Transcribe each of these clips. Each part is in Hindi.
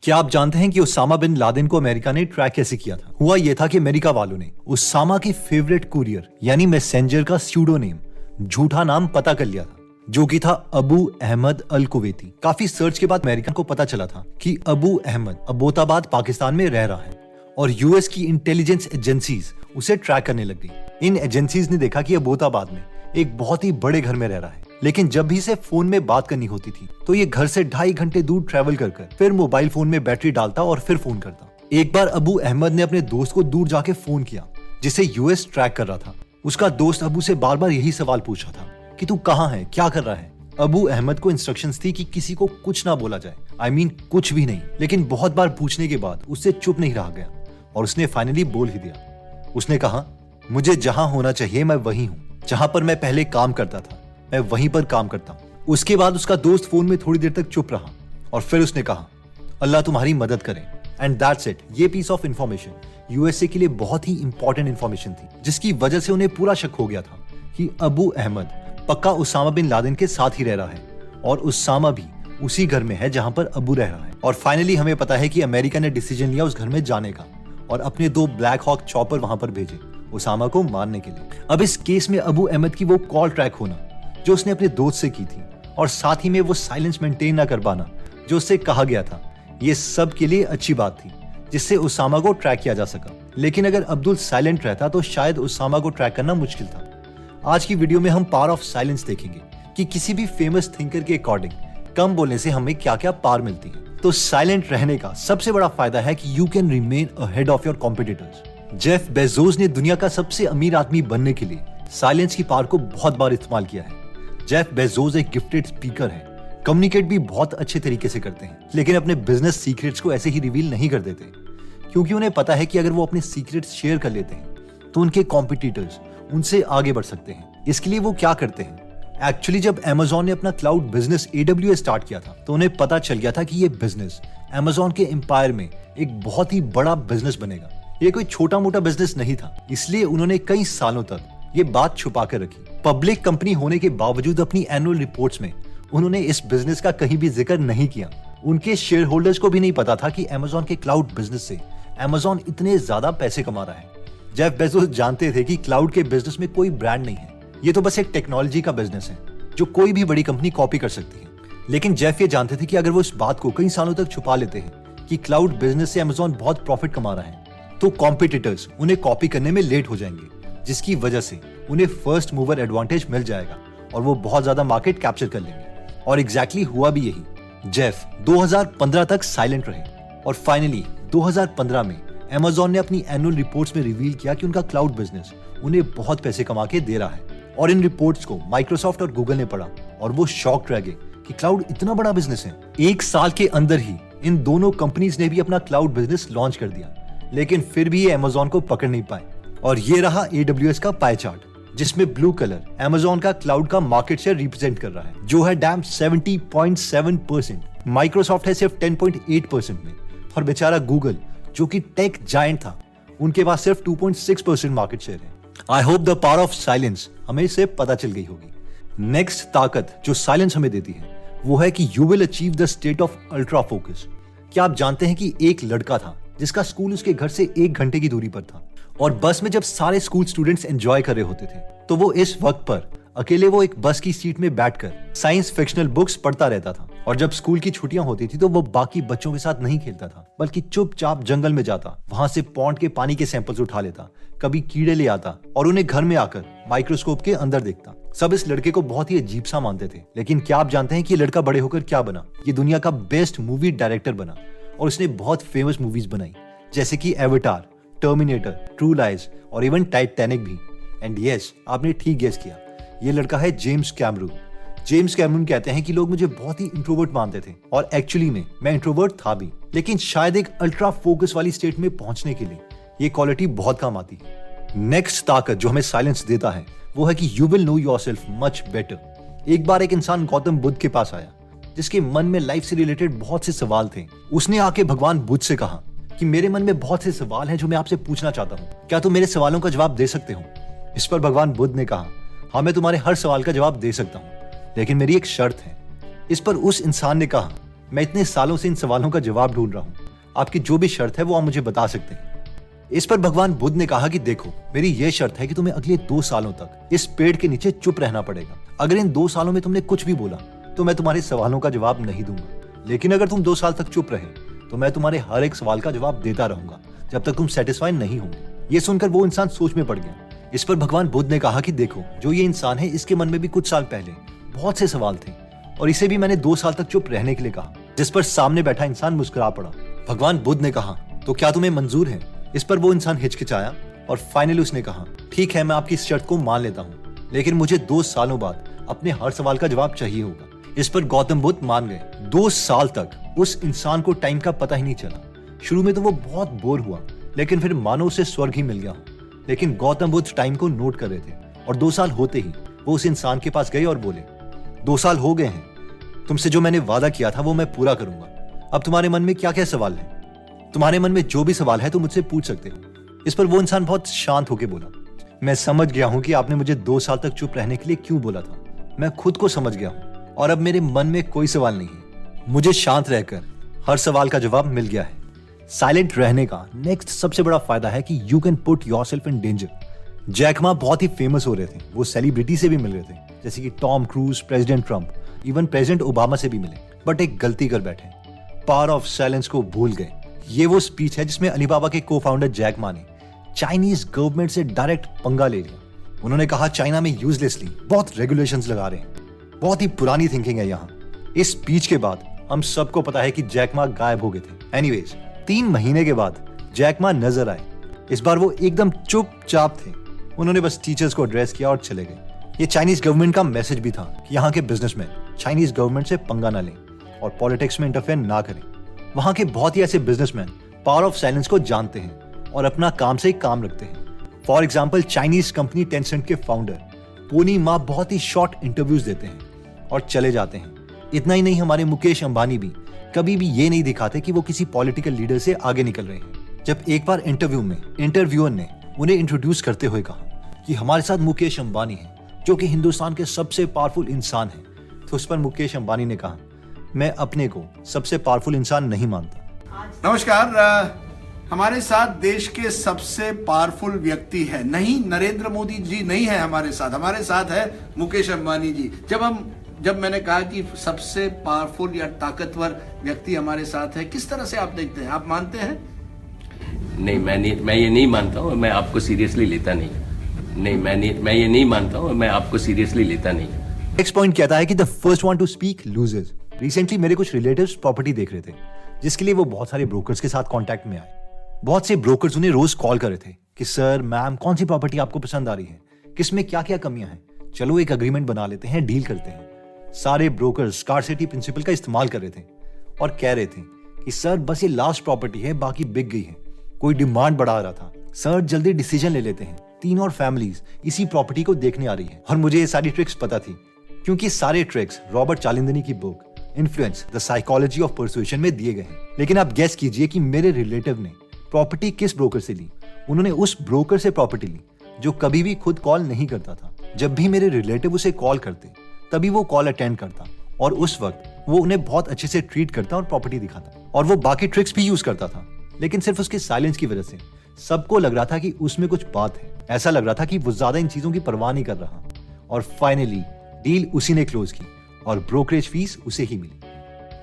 क्या आप जानते हैं कि उसामा बिन लादेन को अमेरिका ने ट्रैक कैसे किया था? हुआ यह था कि अमेरिका वालों ने उसामा की फेवरेट कुरियर यानी मैसेंजर का स्यूडोनेम, झूठा नाम पता कर लिया था, जो कि था अबू अहमद अल कुवैती। काफी सर्च के बाद अमेरिका को पता चला था कि अबू अहमद अब्बोताबाद पाकिस्तान में रह रहा है और यूएस की इंटेलिजेंस एजेंसीज उसे ट्रैक करने लग गई। इन एजेंसीज ने देखा कि अब्बोताबाद में एक बहुत ही बड़े घर में रह रहा है, लेकिन जब भी इसे फोन में बात करनी होती थी तो ये घर से 2.5 घंटे दूर ट्रेवल कर फिर मोबाइल फोन में बैटरी डालता और फिर फोन करता। एक बार अबू अहमद ने अपने दोस्त को दूर जाके फोन किया जिसे यूएस ट्रैक कर रहा था। उसका दोस्त अबू से बार बार यही सवाल पूछ रहा था कि तू कहाँ है, क्या कर रहा है। अबू अहमद को इंस्ट्रक्शंस थी कि किसी को कुछ ना बोला जाए, कुछ भी नहीं। लेकिन बहुत बार पूछने के बाद उससे चुप नहीं रहा गया और उसने फाइनली बोल ही दिया। उसने कहा, मुझे जहां होना चाहिए मैं वही हूँ, जहां पर मैं पहले काम करता था मैं वहीं पर काम करता हूँ। उसके बाद उसका दोस्त फोन में थोड़ी देर तक चुप रहा और फिर उसने कहा, अल्लाह तुम्हारी मदद करे। And that's it. ये पीस ऑफ इंफॉर्मेशन यूएसए के लिए बहुत ही इंपॉर्टेंट इंफॉर्मेशन थी, जिसकी वजह से उन्हें पूरा शक हो गया था कि अबू अहमद पक्का उसामा बिन लादेन के साथ ही रह रहा है और उसामा भी उसी घर में है जहां पर अबू रह रहा है। और फाइनली हमें पता है कि अमेरिका ने डिसीजन लिया उस घर में जाने का और अपने 2 ब्लैक हॉक चॉपर वहां पर भेजे उसामा को मारने के लिए। अब इस केस में अबू अहमद की वो कॉल ट्रैक होना जो उसने अपने दोस्त से की थी और साथ ही में वो साइलेंस मेंटेन न कर पाना जो उससे कहा गया था, ये सब के लिए अच्छी बात थी जिससे उसामा को ट्रैक किया जा सका। लेकिन अगर अब्दुल साइलेंट रहता तो शायद उसामा को ट्रैक करना मुश्किल था। आज की वीडियो में हम पावर ऑफ साइलेंस देखेंगे कि किसी भी फेमस थिंकर के अकॉर्डिंग कम बोलने से हमें क्या क्या पावर मिलती है। तो साइलेंट रहने का सबसे बड़ा फायदा है कि you can remain ahead of your competitors. Jeff Bezos ने दुनिया का सबसे अमीर आदमी बनने के लिए साइलेंस की पावर को बहुत बार इस्तेमाल किया है। जेफ बेजोस एक गिफ्टेड स्पीकर है, कम्युनिकेट भी बहुत अच्छे तरीके से करते हैं, लेकिन अपने बिजनेस सीक्रेट्स को ऐसे ही रिवील नहीं कर देते क्योंकि उन्हें पता है कि अगर वो अपने सीक्रेट्स शेयर कर लेते हैं तो उनके कॉम्पिटिटर्स उनसे आगे बढ़ सकते हैं। इसके लिए वो क्या करते हैं, एक्चुअली जब Amazon ने अपना क्लाउड बिजनेस AWS स्टार्ट किया था तो उन्हें पता चल गया था कि ये बिजनेस Amazon के एम्पायर में एक बहुत ही बड़ा बिजनेस बनेगा। ये कोई छोटा मोटा बिजनेस नहीं था, इसलिए उन्होंने कई सालों तक ये बात छुपा कर रखी। पब्लिक कंपनी होने के बावजूद अपनी एनुअल रिपोर्ट्स में उन्होंने इस बिजनेस का कहीं भी जिक्र नहीं किया। उनके शेयर होल्डर्स को भी नहीं पता था कि Amazon के क्लाउड बिजनेस से Amazon इतने ज्यादा पैसे कमा रहा है। जेफ बेजोस जानते थे कि क्लाउड के बिजनेस में कोई ब्रांड नहीं है, ये तो बस एक टेक्नोलॉजी का बिजनेस है जो कोई भी बड़ी कंपनी कॉपी कर सकती है। लेकिन जेफ ये जानते थे कि अगर वो इस बात को कई सालों तक छुपा लेते हैं कि क्लाउड बिजनेस से Amazon बहुत प्रॉफिट कमा रहा है तो कॉम्पिटिटर्स उन्हें कॉपी करने में लेट हो जाएंगे, जिसकी वजह से उन्हें फर्स्ट मूवर एडवांटेज मिल जाएगा और वो बहुत ज्यादा मार्केट कैप्चर कर लेंगे। और एग्जैक्टली हुआ भी यही। जेफ 2015 तक साइलेंट रहे और फाइनली 2015 में Amazon ने अपनी एनुअल रिपोर्ट्स में रिवील किया कि उनका क्लाउड बिजनेस उन्हें बहुत पैसे कमा के दे रहा है। और इन रिपोर्ट्स को माइक्रोसॉफ्ट और गूगल ने पढ़ा और वो शॉक्ड रह गए कि क्लाउड इतना बड़ा बिजनेस है। 1 साल के अंदर ही इन दोनों कंपनीज ने भी अपना क्लाउड बिजनेस लॉन्च कर दिया, लेकिन फिर भी ये Amazon को पकड़ नहीं पाए। और ये रहा AWS का पाई चार्ट, जिसमें ब्लू कलर Amazon का क्लाउड का मार्केट शेयर रिप्रेजेंट कर रहा है, जो है डैम 70.7%। माइक्रोसॉफ्ट है सिर्फ 10.8% में और बेचारा गूगल जो कि टेक जायंट था, उनके पास सिर्फ 2.6% मार्केट शेयर है। I hope the power of silence हमें इससे पता चल गई होगी। नेक्स्ट ताकत जो साइलेंस हमें देती है वो है कि you will achieve the state of ultra focus. क्या आप जानते हैं कि एक लड़का था जिसका स्कूल उसके घर से 1 घंटे की दूरी पर था और बस में जब सारे स्कूल स्टूडेंट्स एंजॉय कर रहे होते थे तो वो इस वक्त पर अकेले वो एक बस की सीट में बैठकर साइंस फिक्शनल बुक्स पढ़ता रहता था। और जब स्कूल की छुट्टियां होती थी तो वो बाकी बच्चों के साथ नहीं खेलता था, बल्कि चुपचाप जंगल में जाता, वहां से पॉन्ड के पानी के सैंपल्स उठा लेता, कभी कीड़े ले आता और उन्हें घर में आकर माइक्रोस्कोप के अंदर देखता। सब इस लड़के को बहुत ही अजीब सा मानते थे, लेकिन क्या आप जानते हैं कि ये लड़का बड़े होकर क्या बना? ये दुनिया का बेस्ट मूवी डायरेक्टर बना और उसने बहुत फेमस मूवीज बनाई जैसे कि एवेटार, टर्मिनेटर, ट्रू लाइज और इवन टाइटैनिक भी। एंड यस, आपने ठीक गेस किया, ये लड़का है जेम्स कैमरून। जेम्स कैमरून कहते हैं कि लोग मुझे बहुत ही इंट्रोवर्ट मानते थे और एक्चुअली में मैं इंट्रोवर्ट था भी, लेकिन शायद एक अल्ट्रा फोकस वाली स्टेट में पहुंचने के लिए ये क्वालिटी बहुत काम आती है। नेक्स्ट ताकत जो हमें साइलेंस देता है वो है कि you will no yourself much better. एक बार एक इंसान गौतम बुद्ध के पास आया जिसके मन में लाइफ से रिलेटेड बहुत से सवाल थे। उसने आके भगवान बुद्ध से कहा कि मेरे मन में बहुत से सवाल हैं जो मैं आपसे पूछना चाहता हूँ, क्या तुम मेरे सवालों का जवाब दे सकते हो? इस पर भगवान बुद्ध ने कहा, हाँ मैं तुम्हारे हर सवाल का जवाब दे सकता हूँ, लेकिन मेरी एक शर्त है। इस पर उस इंसान ने कहा, मैं इतने सालों से इन सवालों का जवाब ढूंढ रहा हूँ। आपकी जो भी शर्त है वो आप मुझे बता सकते हैं। इस पर भगवान बुद्ध ने कहा कि देखो, मेरी यह शर्त है कि तुम्हें अगले 2 सालों तक इस पेड़ के नीचे चुप रहना पड़ेगा। अगर इन 2 सालों में तुमने कुछ भी बोला तो मैं तुम्हारे सवालों का जवाब नहीं दूंगा, लेकिन अगर तुम 2 साल तक चुप रहे तो मैं तुम्हारे हर एक सवाल का जवाब देता रहूंगा जब तक तुम सेटिस्फाई नहीं होंगे। ये सुनकर वो इंसान सोच में पड़ गया। इस पर भगवान बुद्ध ने कहा कि देखो, जो ये इंसान है इसके मन में भी कुछ साल पहले बहुत से सवाल थे और इसे भी मैंने 2 साल तक चुप रहने के लिए कहा, जिस पर सामने बैठा इंसान मुस्कुरा पड़ा। भगवान बुद्ध ने कहा, तो क्या तुम्हें मंजूर है? इस पर वो इंसान हिचकिचाया और फाइनली उसने कहा, ठीक है, मैं आपकी इस शर्त को मान लेता हूँ, लेकिन मुझे 2 सालों बाद अपने हर सवाल का जवाब चाहिए होगा। इस पर गौतम बुद्ध मान गए। 2 साल तक उस इंसान को टाइम का पता ही नहीं चला। शुरू में तो वो बहुत बोर हुआ, लेकिन फिर मानो उसे स्वर्ग ही मिल गया हो। लेकिन गौतम बुद्ध टाइम को नोट कर रहे थे और 2 साल होते ही वो उस इंसान के पास गए और बोले, 2 साल हो गए हैं, तुमसे जो मैंने वादा किया था वो मैं पूरा करूंगा। अब तुम्हारे मन में क्या क्या सवाल है? तुम्हारे मन में जो भी सवाल है तुम मुझसे पूछ सकते हो। इस पर वो इंसान बहुत शांत होकर बोला, मैं समझ गया हूं कि आपने मुझे 2 साल तक चुप रहने के लिए क्यों बोला था। मैं खुद को समझ गया हूं और अब मेरे मन में कोई सवाल नहीं है। मुझे शांत रहकर हर सवाल का जवाब मिल गया है। साइलेंट रहने का नेक्स्ट सबसे बड़ा फायदा है कि you can put yourself in danger. Jack Ma बहुत ही फेमस हो रहे थे, वो सेलिब्रिटी से भी मिल रहे थे, जैसे कि Tom cruise, president Trump, even president Obama से भी मिले, बट एक गलती कर बैठे, पावर ऑफ साइलेंस को भूल गए। ये वो स्पीच है जिसमें अलीबाबा के को फाउंडर जैक मा ने चाइनीज गवर्नमेंट से डायरेक्ट पंगा ले लिया। उन्होंने कहा, चाइना में यूजलेसली बहुत रेगुलेशंस लगा रहे हैं, बहुत ही पुरानी थिंकिंग है यहाँ। इस स्पीच के बाद हम सबको पता है कि जैक मा गायब हो गए थे। एनीवेज, 3 महीने के बाद जैक मा नजर आए। इस बार वो एकदम चुपचाप थे। उन्होंने बस टीचर्स को एड्रेस किया और चले गए। ये चाइनीज गवर्नमेंट का मैसेज भी था कि यहाँ के बिजनेसमैन चाइनीज गवर्नमेंट से पंगा ना लें और पॉलिटिक्स में इंटरफेयर ना करें। वहाँ के बहुत ही ऐसे बिजनेसमैन पावर ऑफ साइलेंस को जानते हैं और अपना काम से काम रखते हैं। For example, Chinese company Tencent के फाउंडर पोनी मा बहुत ही शॉर्ट इंटरव्यूज देते हैं और चले जाते हैं। इतना ही नहीं, हमारे मुकेश अंबानी भी कभी भी ये नहीं दिखाते कि वो किसी पॉलिटिकल लीडर से आगे निकल रहे हैं। जब एक बार इंटरव्यू में इंटरव्यूअर ने उन्हें इंट्रोड्यूस करते हुए कहा कि हमारे साथ मुकेश अंबानी है, जो कि हिंदुस्तान के सबसे पावरफुल इंसान है, तो उस पर मुकेश अंबानी ने कहा, मैं अपने को सबसे पावरफुल इंसान नहीं मानता। नमस्कार, हमारे साथ देश के सबसे पावरफुल व्यक्ति है, नहीं नरेंद्र मोदी जी नहीं है हमारे साथ है मुकेश अंबानी जी। जब मैंने कहा कि सबसे पावरफुल या ताकतवर व्यक्ति हमारे साथ है, किस तरह से आप देखते हैं? आप मानते हैं? नहीं, मैं ये नहीं मानता हूँ, मैं आपको सीरियसली लेता नहीं। मैं ये नहीं मानता हूँ, मैं आपको सीरियसली लेता नहीं। नेक्स्ट पॉइंट कहता है कि the first one two speak loses. Recently मेरे कुछ रिलेटिव्स प्रॉपर्टी देख रहे थे, जिसके लिए वो बहुत सारे ब्रोकर्स के साथ कांटेक्ट में आए। बहुत से ब्रोकर्स उन्हें रोज कॉल कर रहे थे कि सर, मैम, कौन सी प्रॉपर्टी आपको पसंद आ रही है, किसमें क्या क्या कमियां हैं, चलो एक अग्रीमेंट बना लेते हैं, डील करते हैं। सारे ब्रोकर्स स्कार्सिटी प्रिंसिपल का इस्तेमाल कर रहे थे और कह रहे थे कि सर, बस ये लास्ट प्रॉपर्टी है, बाकी बिक गई है। कोई डिमांड बढ़ा रहा था, सर जल्दी डिसीजन ले लेते हैं, 3 और फैमिलीज इसी प्रॉपर्टी को देखने आ रही है। और मुझे ये सारी ट्रिक्स पता थी, क्योंकि सारे ट्रिक्स रॉबर्ट चालिंदनी की book influence the psychology of persuasion में दिए गए हैं। लेकिन आप गेस कीजिए कि मेरे रिलेटिव ने प्रॉपर्टी किस ब्रोकर से ली। उन्होंने उस ब्रोकर से प्रॉपर्टी ली जो कभी भी खुद कॉल नहीं करता था। जब भी मेरे रिलेटिव उसे कॉल करते तभी वो कॉल अटेंड करता और उस वक्त वो उन्हें बहुत अच्छे से ट्रीट करता और प्रॉपर्टी दिखाता और वो बाकी ट्रिक्स भी यूज करता था। लेकिन सिर्फ उसके साइलेंस की वजह से सबको लग रहा था कि उसमें कुछ बात है। ऐसा लग रहा था कि वो ज्यादा इन चीजों की परवाह नहीं कर रहा। और फाइनली डील उसी ने क्लोज की और ब्रोकरेज फीस उसे ही मिली।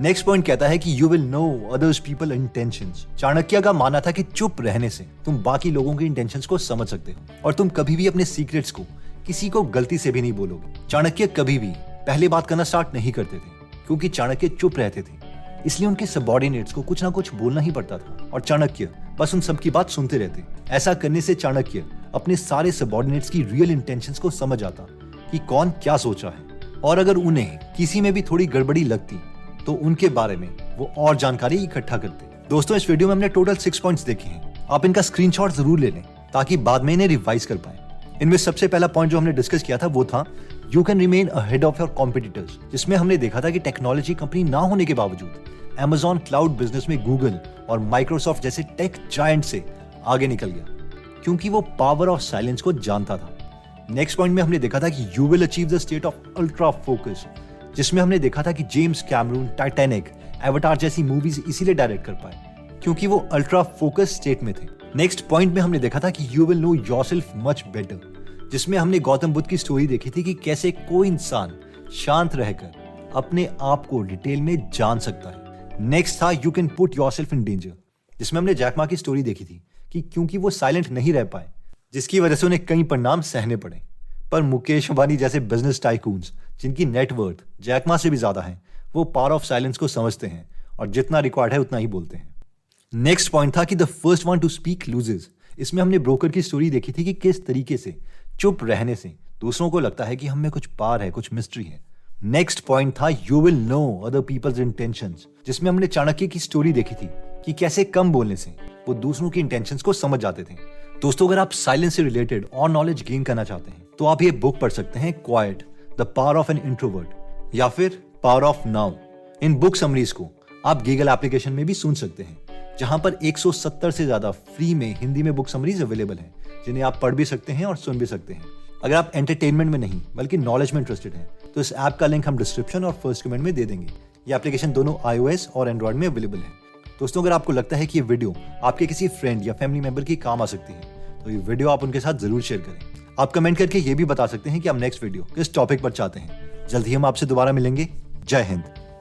नेक्स्ट पॉइंट कहता है कि you will know others people intentions. Chanakya का मानना था कि चुप रहने से तुम बाकी लोगों के इंटेंशंस को समझ सकते हो और तुम कभी भी अपने सीक्रेट्स को किसी को गलती से भी नहीं बोलोगे। चाणक्य कभी भी पहले बात करना स्टार्ट नहीं करते थे, क्योंकि चाणक्य चुप रहते थे, इसलिए उनके सबऑर्डिनेट्स को कुछ ना कुछ बोलना ही पड़ता था और चाणक्य बस उन सबकी बात सुनते रहते। ऐसा करने से चाणक्य अपने सारे सबऑर्डिनेट्स की रियल इंटेंशंस को समझ आता कि कौन क्या सोच रहा है, और अगर उन्हें किसी में भी थोड़ी गड़बड़ी लगती तो उनके बारे में वो और जानकारी इकट्ठा करते। दोस्तों, इस वीडियो में हमने टोटल 6 पॉइंट्स देखे हैं। आप इनका स्क्रीनशॉट जरूर ले लें ताकि बाद में इन्हें रिवाइज कर पाए। इनमें सबसे पहला पॉइंट जो हमने डिस्कस किया था वो था you can remain ahead of your competitors, जिसमें हमने देखा था कि टेक्नोलॉजी कंपनी ना होने के बावजूद Amazon क्लाउड बिजनेस में गूगल और माइक्रोसॉफ्ट जैसे टेक जायंट से आगे निकल गया, क्योंकि वो पावर ऑफ साइलेंस को जानता था। नेक्स्ट पॉइंट में हमने देखा था कि you will achieve the state of ultra focus, जिसमें हमने देखा था कि जेम्स कैमरून टाइटैनिक एवटार जैसी मूवीज इसीलिए डायरेक्ट कर पाए क्योंकि वो अल्ट्रा फोकस स्टेट में थे। नेक्स्ट पॉइंट में हमने देखा था कि you will no yourself much better, जिसमें हमने गौतम बुद्ध की स्टोरी देखी थी कि कैसे कोई इंसान शांत रहकर अपने आप को डिटेल में जान सकता है। नेक्स्ट था you can put yourself in danger, जिसमें हमने जैक मा की स्टोरी देखी थी कि क्योंकि वो साइलेंट नहीं रह पाए जिसकी वजह से उन्हें कई परिणाम सहने पड़े। पर मुकेश अंबानी जैसे बिजनेस टाइकून्स जिनकी नेटवर्थ जैक मा से भी ज्यादा है, वो पावर ऑफ साइलेंस को समझते हैं और जितना रिक्वायर्ड है उतना ही बोलते हैं। नेक्स्ट पॉइंट था कि the first one two speak loses. इसमें हमने ब्रोकर की स्टोरी देखी थी कि किस तरीके से चुप रहने से दूसरों को लगता है कि हम में कुछ पार है, कुछ मिस्ट्री है। नेक्स्ट पॉइंट था you will know other people's intentions, जिसमें हमने चाणक्य की स्टोरी देखी थी कि कैसे कम बोलने से वो दूसरों की इंटेंशंस को समझ जाते थे। दोस्तों, अगर आप साइलेंस से रिलेटेड और नॉलेज गेन करना चाहते हैं तो आप ये बुक पढ़ सकते हैं, quite the power of an introvert या फिर power of now. In book summaries को आप गीगल एप्लीकेशन में भी सुन सकते हैं, जहां पर 170 से ज्यादा फ्री में हिंदी में बुक समरीज अवेलेबल हैं, जिन्हें आप पढ़ भी सकते हैं और सुन भी सकते हैं। अगर आप एंटरटेनमेंट में नहीं बल्कि नॉलेज में इंटरेस्टेड हैं तो इस ऐप का लिंक हम डिस्क्रिप्शन और फर्स्ट कमेंट में दे देंगे। ये एप्लीकेशन दोनों iOS और एंड्रॉइड में अवेलेबल है। दोस्तों, अगर आपको लगता है कि ये वीडियो आपके किसी फ्रेंड या फैमिली मेंबर की काम आ सकती है तो ये वीडियो आप उनके साथ जरूर शेयर करें। आप कमेंट करके ये भी बता सकते हैं कि आप नेक्स्ट वीडियो किस टॉपिक पर चाहते हैं। जल्द ही हम आपसे दोबारा मिलेंगे। जय हिंद।